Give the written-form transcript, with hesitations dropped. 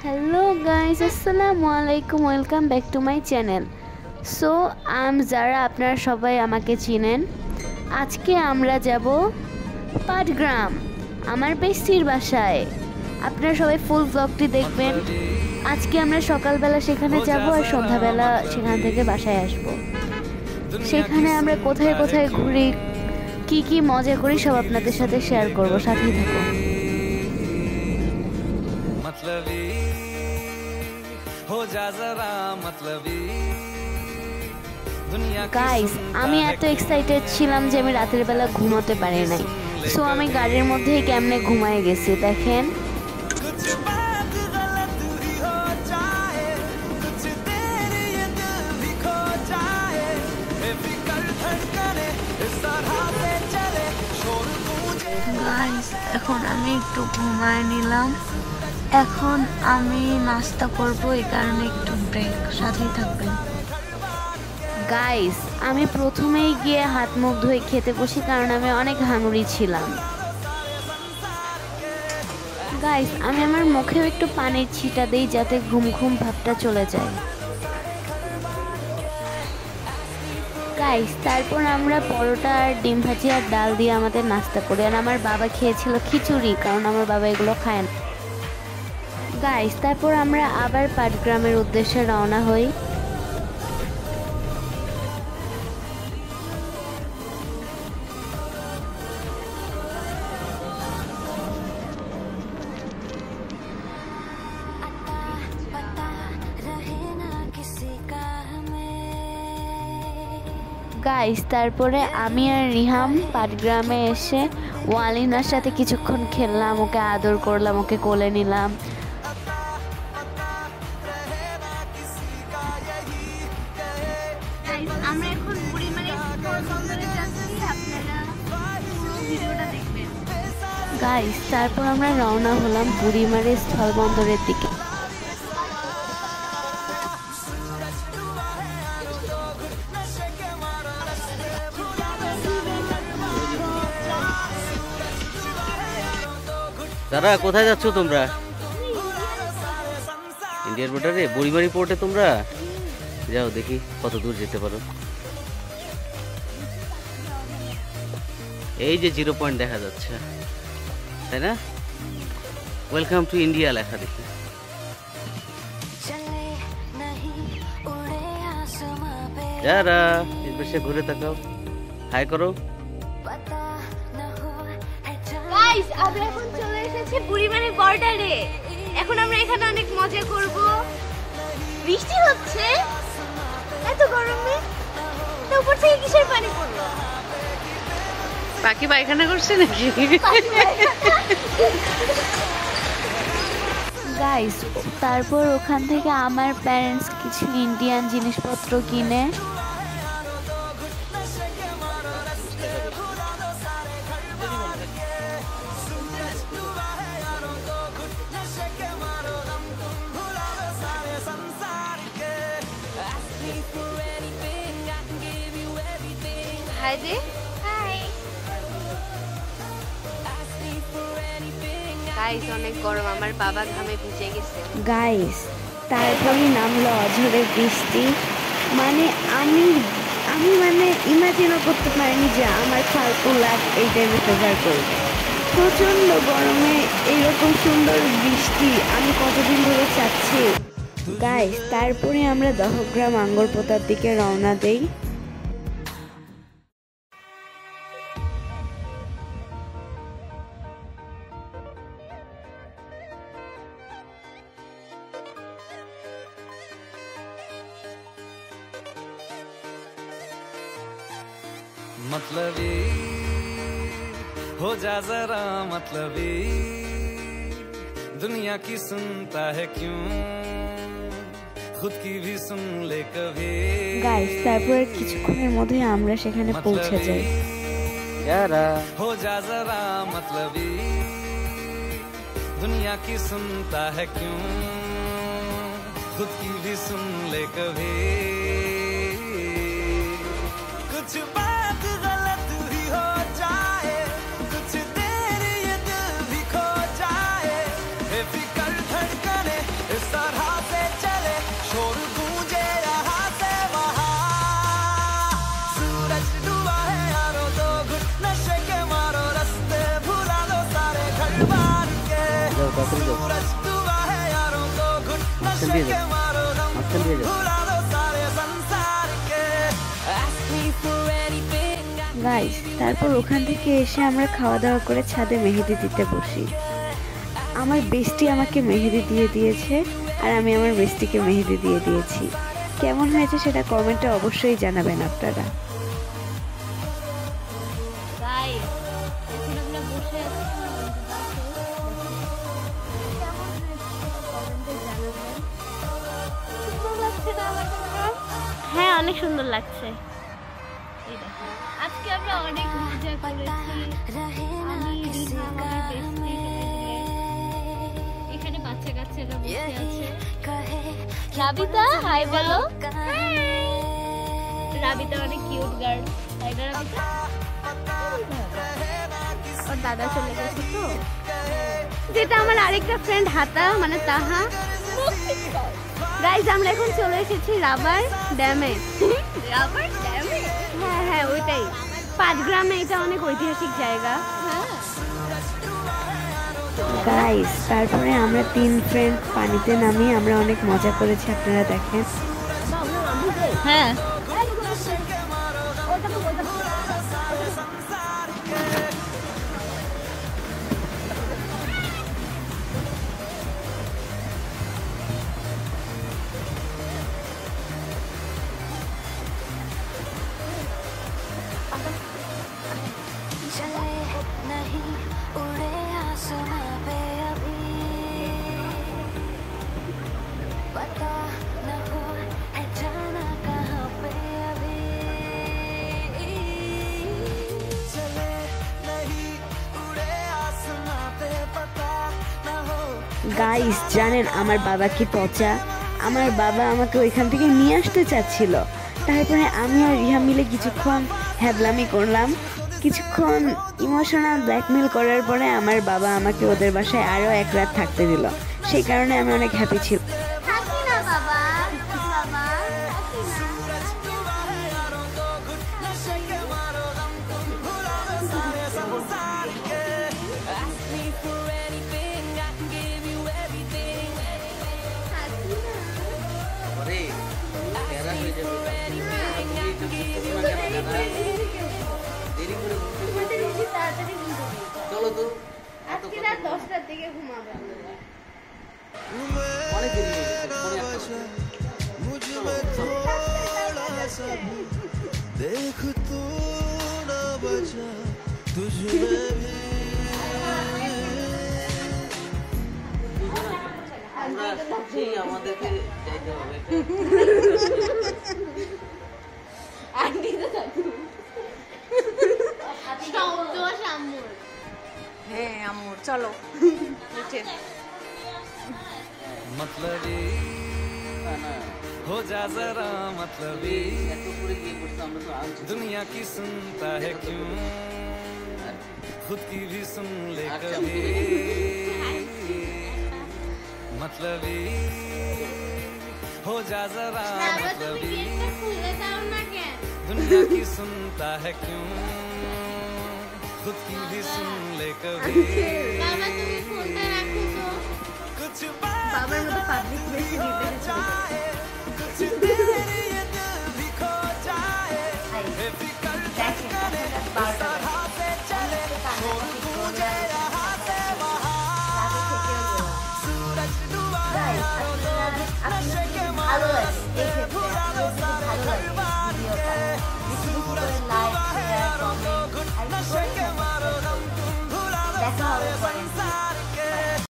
Hello guys, assalamu alaikum, welcome back to my channel. So I'm Zara, আপনারা সবাই আমাকে চিনেন। আজকে আমরা যাব পাটগ্রাম আমার বেস্টির বাসায়। আপনারা সবাই ফুল ব্লগটি দেখবেন। আজকে আমরা সকালবেলা সেখানে যাব আর সন্ধ্যাবেলা সেখান থেকে বাসায় আসব। সেখানে আমরা কোথায় কোথায় ঘুরি, কি কি মজা করি সব আপনাদের সাথে শেয়ার করব, সাথেই থাকুন। গাইস, আমি এত এক্সাইটেড ছিলাম যে আমি রাতের বেলা ঘুমাতে পারি নাই। সো আমি গাড়ির মধ্যেই কেমনে ঘুমায় গেছি দেখেন। গাইস, এখন আমি একটু ঘুমায় নিলাম। এখন আমি নাস্তা করব, এই কারণে একটু ব্রেক, সাথেই থাকবেন। গাইস, আমি প্রথমেই গিয়ে হাত মুখ ধুয়ে খেতে বসি, কারণ আমি অনেক হাঙ্গরি ছিলাম। গাইস, আমি আমার মুখেও একটু পানির ছিটা দিই যাতে ঘুম ঘুম ভাবটা চলে যায়। গাইস, তারপর আমরা পরোটা আর ডিম ভাজি আর ডাল দিয়ে আমাদের নাস্তা করি। আর আমার বাবা খেয়েছিল খিচুড়ি, কারণ আমার বাবা এগুলো খায় না। গাইস, তারপর আমরা আবার পাটগ্রামের উদ্দেশ্যে রওনা হই। গাইস, তারপরে আমি আর রিহাম পাটগ্রামে এসে ওয়ালিনার সাথে কিছুক্ষণ খেললাম, ওকে আদর করলাম, ওকে কোলে নিলাম। আমরা এখন বুড়িমারি স্থলবন্দরে যাচ্ছি, আপনারা পুরো ভিডিওটা দেখবেন। গাইস, তারপর আমরা রওনা হলাম বুড়িমারি স্থলবন্দরের দিকে। দাদা, কোথায় যাচ্ছ তোমরা? ইন্ডিয়ার বর্ডারে বুড়িমারি পোর্টে তোমরা যাও, দেখি কত দূর যেতে পারো। এই যে 0 পয়েন্ট দেখা যাচ্ছে, তাই না? ওয়েলকাম টু ইন্ডিয়া লেখা দেখি। যারা এসে ঘুরে তাকাও, হাই করো। গাইস, আমরা এখন চলে এসেছি বুড়িমারি বর্ডারে। এখন আমরা এখানে অনেক মজা করব। বৃষ্টি হচ্ছে এত গরমে, তো উপর থেকে কিসের পানি পড়লো? পাখি পায়খানা করছে নাকি? গাইস, তারপর ওখান থেকে আমার প্যারেন্টস কিছু ইন্ডিয়ান জিনিসপত্র কিনে হাই দে। গাইস, অনেক গরম, আমার বাবা ঘামে ভিজে গেছে। গাইস, তারপরই নামলো অঝোরের বৃষ্টি। মানে আমি ইমাজিনও করতে পারিনি যে আমার ফালতু লাভ এই টাইমে ফেভার করবে। প্রচণ্ড গরমে এইরকম সুন্দর বৃষ্টি আমি কতদিন ধরে চাচ্ছি। গাইস, তারপরে আমরা দহগ্রাম আঙ্গরপোতার দিকে রওনা দেই। मतलबी हो जा जरा, मतलबी दुनिया की सुनता है क्यों, खुद की भी सुन ले कभी। গাইস, তারপর কিছুক্ষণের মধ্যে আমরা সেখানে পৌঁছে যাই। যারা हो जा जरा, मतलबी दुनिया की सुनता है क्यों, खुद की भी सुन ले कभी। कुछ बात गलत ही हो जाए, कुछ देर ये दिल भी खो जाए, बेफिक्र धड़कने इस तरह से चले, शोर गूंजे यहाँ से वहाँ। सूरज डूबा है यारो, तो घुट नशे के मारो, रास्ते भुला दो सारे घर बार के। सूरज डूबा है यारो, तो घुट नशे के मारो, दम भुला दो सारे संसार के। Ask me for anything। Guys, তারপর ওখান থেকে এসে আমরা খাওয়া দাওয়া করে ছাদে মেহেদি দিতে বসি। আমার বেস্টি আমাকে মেহেদি দিয়ে দিয়েছে আর আমি আমার বেস্টিকে মেহেদি দিয়ে দিয়েছি। কেমন হয়েছে সেটা কমেন্টে অবশ্যই জানাবেন আপনারা। হ্যাঁ, অনেক সুন্দর লাগছে। আজকে আমরা অনেক মজা করেছি। এখানে বাচ্চা কাচ্চারা বসে আছে। রাবিতা হাই বলো। রাবিতা অনেক কিউট গার্ল, তাই না রাবিতা? ওর দাদা চলে গেছে তো, যেটা আমার আরেকটা ফ্রেন্ড হাতা মানে তাহা। গাইজ, আমরা এখন চলে এসেছি রাবার ড্যামে। রাবার ড্যামে? হ্যাঁ হ্যাঁ, ওইটাই। পাটগ্রামে এটা অনেক ঐতিহাসিক জায়গা। গাইস, তারপরে আমরা 3 ফ্রেন্ড পানিতে নামি আমরা অনেক মজা করেছি, আপনারা দেখেন। হ্যাঁ, গাইস, জানেন আমার বাবা কি পচা। আমার বাবা আমাকে ওইখান থেকে নিয়ে আসতে চাচ্ছিল, তারপরে আমি আর রিহা মিলে কিছুক্ষণ হ্যাবলামি করলাম, কিছুক্ষণ ইমোশনাল ব্ল্যাকমেল করার পরে আমার বাবা আমাকে ওদের বাসায় আরও 1 রাত থাকতে দিল। সেই কারণে আমি অনেক হ্যাপি ছিল। চলো তো, আজকে রাত 10টার দিকে ঘুমাবো। অনেক দেরি হয়ে গেছে। देख तू ना बचा तुझमें भी। আমরা সেই আমাদেরকে যাইতে হবে। আন্টি তো থাকবে। শব্দ আম্মুর। হ্যাঁ আম্মুর, চলো উঠে। मतलबी हो जा जरा मतलबी, दुनिया की सुनता है क्यों, खुद की भी सुन ले कभी। मतलबी हो जा जरा मतलबी, दुनिया की सुनता है क्यों, खुद की भी सुन ले कभी। कुछ বাবার মতো পাবলিক বেশি দিতে कुछ तेरे ये दिल भी खो जाए।